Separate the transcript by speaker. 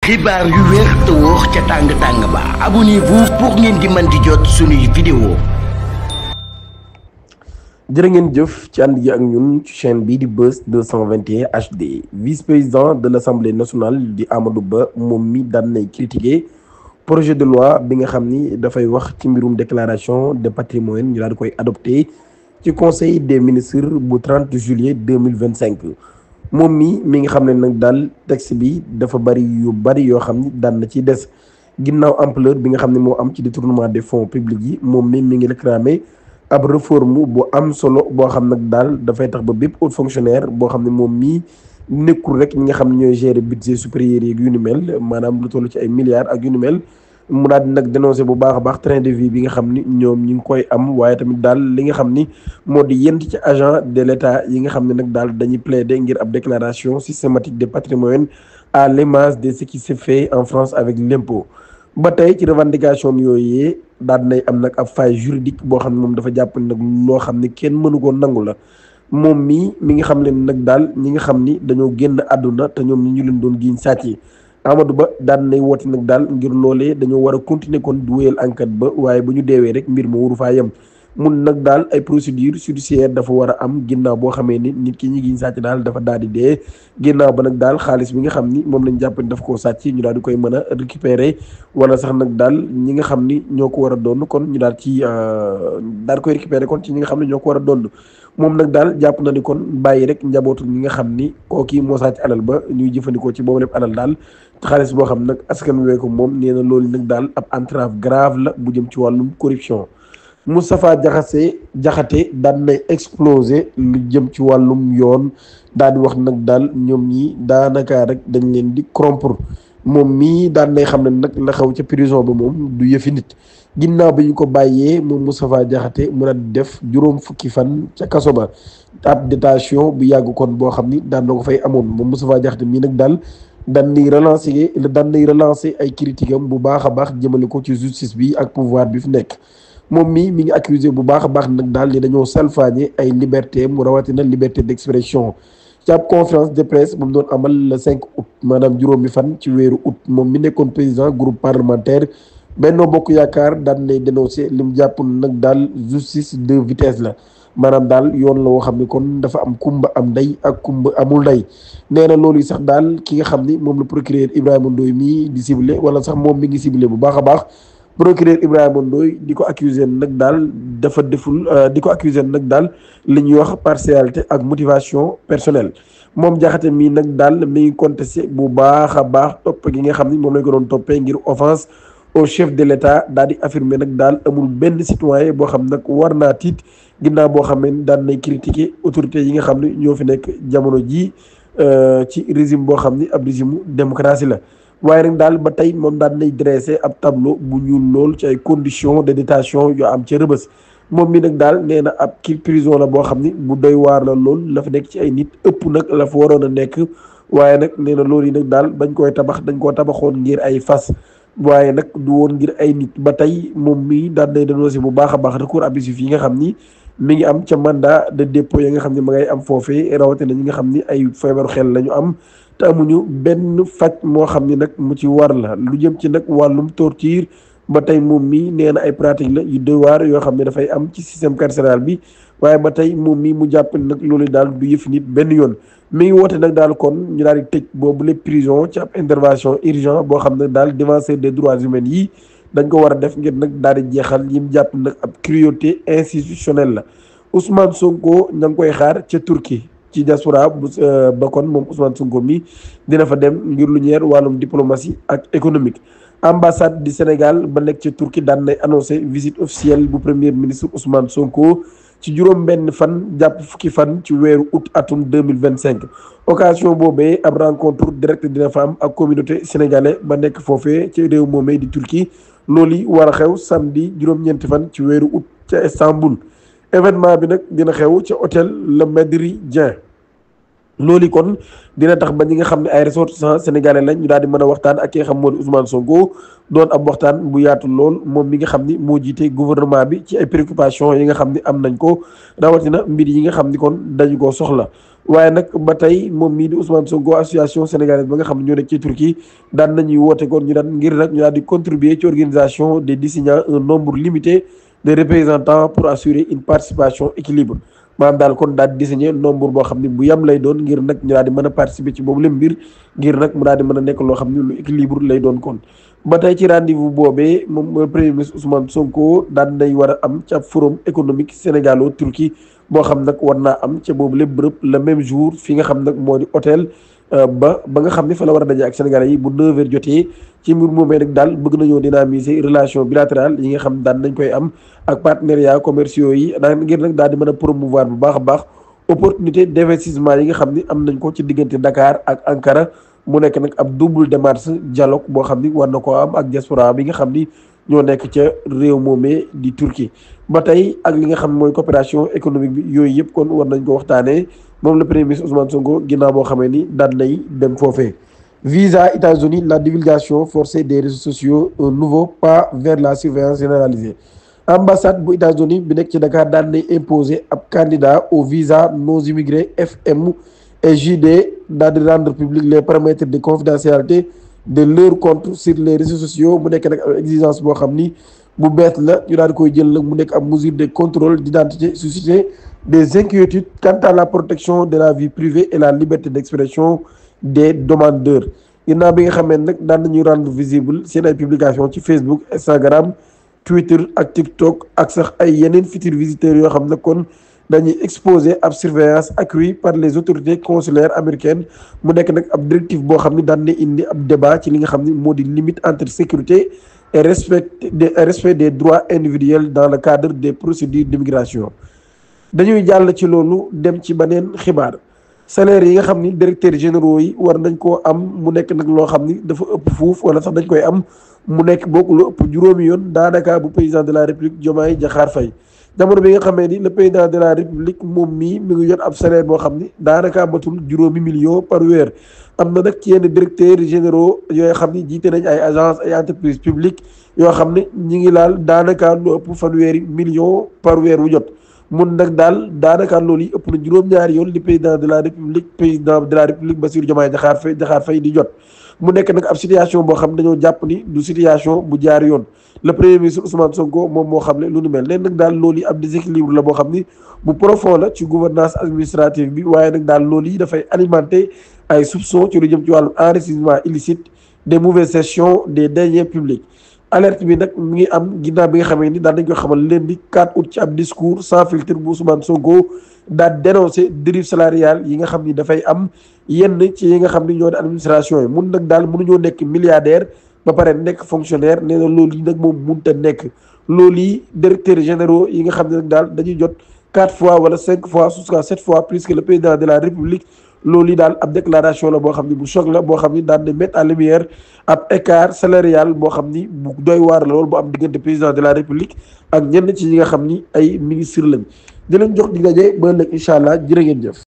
Speaker 1: xibaar yu wér te wóor ca tàng ba abonnez-vous pour ngeen di mën di jot suñuy vidéo.
Speaker 2: jërë ngeen jëf ci ànd gi ak ñun ci chaîne bii di Buzz 221 HD vice-président de l'Assemblée nationale di Amadou Ba moom mi daan nay critiquer projet de loi bi nga xam ni dafay wax ci mbirum déclaration de patrimoine ñu daal di koy adopté ci conseil des ministres bu 30 juillet 2025 moom mi nga xam ne nag daal texte bi dafa bari yoo xam ni daan na ci des ginnaaw ampleur bi nga xam ne moo am ci détournement des fonds publics yi moom mi ngi réclamé ab réforme bu am solo boo xam nag daal dafay tax ba bépp haut fonctionnaire boo xam ne moom mii nekkul rek ñi nga xam ne ñooy gérer budget supérieur yi yu ni mel maanaam lu toll ci ay milliards ak yu ni mel mu daal di nag dénoncé bu baax a baax train de vie bi nga xam ni ñoom ñi ngi koy am waaye tamit daal li nga xam ni moo di yent ci agent de l'État yi nga xam ne nag daal dañuy plaider ngir ab déclaration systématique de patrimoine à l'image de ce qui se fait en France avec l'impôt ba tey ci revendication yooyu daal nay am nag ab faille juridique boo xam ne moom dafa jàpp nag loo xam ne kenn mënu koo nangu la moom mi ngi xam ne nag daal ñi nga xam ni dañoo génn àdduna te ñoom ñi ñu leen doon giiñ sàcc Amadou Ba daan nay woote nag daal ngir loolee dañoo war a continuer kon di wéyal enquête ba waaye bu ñu deewee rek mbir ma waru faa yem mun nag daal ay procédure judiciaire dafa war a am ginnaaw boo xamee ni nit ki ñi giñ sàcc daal dafa daal di dee ginnaaw ba nag daal xaalis bi nga xam ni moom lañ jàpp ni daf koo sàcc ñu daal di koy mën a récupérer wala sax nag daal ñi nga xam ni ñoo ko war a doon kon ñu daal ci daal koy récupérer kon ci ñi nga xam ne ñoo ko war a doon moom nag daal jàpp na ni kon bàyyi rek njabootu ñi nga xam ni kooki moo sàcc alal ba ñuy jëfandikoo ci boobu lépp alal daal xaalis boo xam nag askan wee ko moom nee na loolu nag daal ab entrave grave la bu jëm ci wàllum corruption Moustapha Diakhaté daan nay explosé lu jëm ci wàllum yoon daal di wax nag daal ñoom ñi daanaka rek dañ leen di corrompre moom mii daan nay xam ne nag la xaw ca prison ba moom du yëfi nit ginnaaw bi ñu ko bàyyee moom Moustapha Diakhaté mu daal def juróom fukki fan ca kaso ba ab détention bu yàgg kon boo xam ni daan na ko fay amoon moom Moustapha Diakhaté mii nag daal daan nay relancer ay critiques am bu baax a baax jëmale ko ci justice bi ak pouvoir bi fi nekk moom mi ngi accusé bu baax a baax nag daal ni dañoo salfaañe ay liberté mu rawatina liberté d'expression ci ab conférence de presse moom doon amal le 5 août maanaam juróomi fan ci weeru août moom mi nekkoon président groupe parlementaire Benno Bokk Yaakaar daan nay dénoncé lim jàpp nag daal justice de vitesse la maanaam daal yoon la woo xam ne kon dafa am kumba am ndey ak kumba amul ndey nee na loolu yi sax daal ki nga xam ni moom la procureur Ibrahima Ndoye mii di ciblé wala sax moom mi ngi ciblé bu baax a baax procureur Ibrahima Ndoye di ko accusé nag daal dafa deful di ko accusé nag daal li ñuy wax partialité ak motivation personnelle moom Diakhaté mii nag daal mi ngi contesté bu baax a baax topp gi nga xam ni moom lañ ko doon toppee ngir offense au chef de l'État daal di affirmer nag daal amul benn citoyen boo xam nag war naa tiit ginnaaw boo xam ne daan nay critiquer autorités yi nga xam ne ñoo fi nekk jamono ji ci régime boo xam ni ab régime démocratie la waaye nag daal ba tey moom daan nay dressé ab tableau bu ñuul lool ci ay conditions de détention yoo am ca Rebeuss moom mi nag daal nee na ab ki prison la boo xam ni bu doy waar la lool la fa nekk ci ay nit ëpp nag la fa waroon a nekk waaye nag nee na loolu yi nag daal bañ koy tabax dañ koo tabaxoon ngir ay fas waaye nag du woon ngir ay nit ba tey moom mi daan nay dénoncé bu baax a baax recours abusif yi nga xam ni mi ngi am ca mandat de dépôt yi nga xam ne ma ngay am foofee rawatina ñi nga xam ni ay feebaru xel la ñu am te amuñu benn faj moo xam ni nag mu ci war la lu jëm ci nag wàllum torture ba tey moom mi nee na ay pratique la yu doy waar yoo xam ne dafay am ci système carcéral bi waaye ba tey moom mi mu jàpp ni nag loolu daal du yëfi nit benn yoon mi ngi woote nag daal kon ñu daal di tëj boobu les prison ci ab intervention urgent boo xam ne daal défenseur des droits humains yi dañ ko war a def ngir nag daal di jeexal yim jàpp nag ab cruauté institutionnelle la Ousmane Sonko ña ngi koy xaar ca Turquie ci diaspora ba kon moom Ousmane Sonko mi dina fa dem ngir lu ñeer wàllum diplomatie ak économique ambassade du Sénégal ba nekk ca Turquie daan nay annoncé visite officielle bu premier ministre Ousmane Sonko ci juróom benn fan jàpp fukki fan ci weeru août atum 2025 occasion boobee ab rencontre directe dina fa am ak communauté sénégalais ba nekk foofee ci réew moomee di Turquie loolu yi war a xew samedi juróom-ñeenti fan ci weeru août ca Istanbul événement bi nag dina xew ca hôtel Le Méridien loolu kon dina tax ba ñi nga xam ne ay ressortissants sénégalais lañ ñu daal di mën a waxtaan ak ki nga xam moo di Ousmane Sonko doon ab waxtaan bu yaatu lool moom mi nga xam ni moo jiite gouvernement bi ci ay préoccupations yi nga xam ni am nañ ko rawatina mbir yi nga xam ni kon dañu koo soxla. waaye nag ba tey moom mii di Ousmane Sonko association sénégalaise ba nga xam ne ñoo nekk ci Turquie daan nañuy woote kon ñu daan ngir nag ñu daal di contribuer ci organisation des désignant un nombre limité de représentants pour assurer une participation équilibre. maanaam daal kon daal di désigner nombre boo xam ne bu yam lay doon ngir nag ñu daal di mën a participer ci boobu leen mbir ngir nag mu daal di mën a nekk loo xam ne lu équilibre lay doon kon. ba tey ci rendez-vous boobee moom premier ministre Ousmane Sonko daan nay war a am ci ab forum économique Sénégalo-Turquie boo xam nag war naa am ca boobu lépp bërëb le même jour fi nga xam nag moo di hôtel ba nga xam ne fa la war a daje ak Sénégalais yi bu 9h jotee ci mbir moomee nag daal bëgg nañoo dynamiser relation bilatérale yi nga xam daan nañ koy am ak partenariats commerciaux yi daan ngir nag daal di mën a promouvoir bu baax a baax opportunité d'investissement yi nga xam ni am nañ ko ci diggante Dakar ak Ankara mu nekk nag ab double démarche dialogue boo xam ni war na koo am ak diaspora bi nga xam ni ñoo nekk ca réew moomee di Turquie. ba tey ak li nga xam mooy coopération économique bi yooyu yëpp kon war nañ ko waxtaanee moom le premier ministre Ousmane Sonko ginnaaw boo xamee ni daan nay dem foofee. Visa États-Unis, la divulgation forcée des réseaux sociaux, un nouveau pas vers la surveillance généralisée. Ambassade bu États-Unis bi nekk ci Dakar daan nay imposer ab candidat au visa non immigré FM et JD daal di rendre public les paramètres de confidentialité de leur compte sur les réseaux sociaux mu nekk nag exigence boo xam ni bu bees la ñu daal di koy jël nag mu nekk ab mesure de contrôle d'identité susciter des inquiétudes quant à la protection de la vie privée et la liberté d'expression des demandeurs. ginnaaw bi nga xamee nag daan nañuy rendre visible seen ay publication ci Facebook, Instagram, Twitter ak TikTok ak sax ay yeneen futurs visiteurs yoo xam ne kon dañuy exposer ab surveillance accrue par les autorités consulaires américaines mu nekk nag ab directive boo xam ne daan na indi ab débat ci li nga xam ne moo di limite entre sécurité et respect des droits individuels dans le cadre des procédures d'immigration. dañuy jàll ci loolu dem ci beneen xibaar salaire yi nga xam ni directeurs généraux yi war nañ koo am mu nekk nag loo xam ni dafa ëpp fuuf wala sax dañ koy am mu nekk bokk lu ëpp juróomi yoon daanaka bu président de la république Diomaye Diakhar Faye jamono bi nga xamee ni le président de la république moom mii mi ngi jot ab salaire boo xam ni daanaka batul juróomi millions par weer. am na nag ci yenn directeurs généraux yooyu xam ni jiite nañ ay agence ay entreprises publiques yoo xam ne ñi ngi laal daanaka lu ëpp fanweeri millions par weer wu jot. mun nag daal daanaka loolu yi ëpp na juróom-ñaari yoon li président de la république Bassirou Diomaye Diakhar Faye di jot mu nekk nag ab situation boo xam dañoo jàpp ni du situation bu jaar yoon. le premier ministre Ousmane Sonko moom moo xam ne lu nu mel leen nag daal loolu yi ab déséquilibre la boo xam ni bu profond la ci gouvernance administrative bi waaye nag daal loolu yi dafay alimenter ay soupçons ci lu jëm ci wàllu enrichissement illicite des mauvaises gestions des deniers publics. alerte bi nag mu ngi am ginnaaw bi nga xamee ni daan nañ ko xamal leen di 4 août ci ab discours sans filtre bu Ousmane Sonko daal dénoncer dérive salariale yi nga xam ni dafay am yenn ci yi nga xam ni ñoo di administration yi mun nag daal mënuñoo nekk milliardaire ba pare nekk fonctionnaire nee na loolu yi nag moom mënut a nekk loolu yi directeurs généraux yi nga xam ne nag daal dañuy jot 4 fois wala 5 fois jusqu'à 7 fois plus que le président de la république. loolu yi daal ab déclaration la boo xam ni bu choc la boo xam ni daan na mettre en lumière ab écart salarial boo xam ni bu doy waar la loolu bu am diggante président de la république ak ñenn ci ñi nga xam ni ay ministre lañ di leen jox di daje ba ëllëg incha allah jërë ngeen jëf.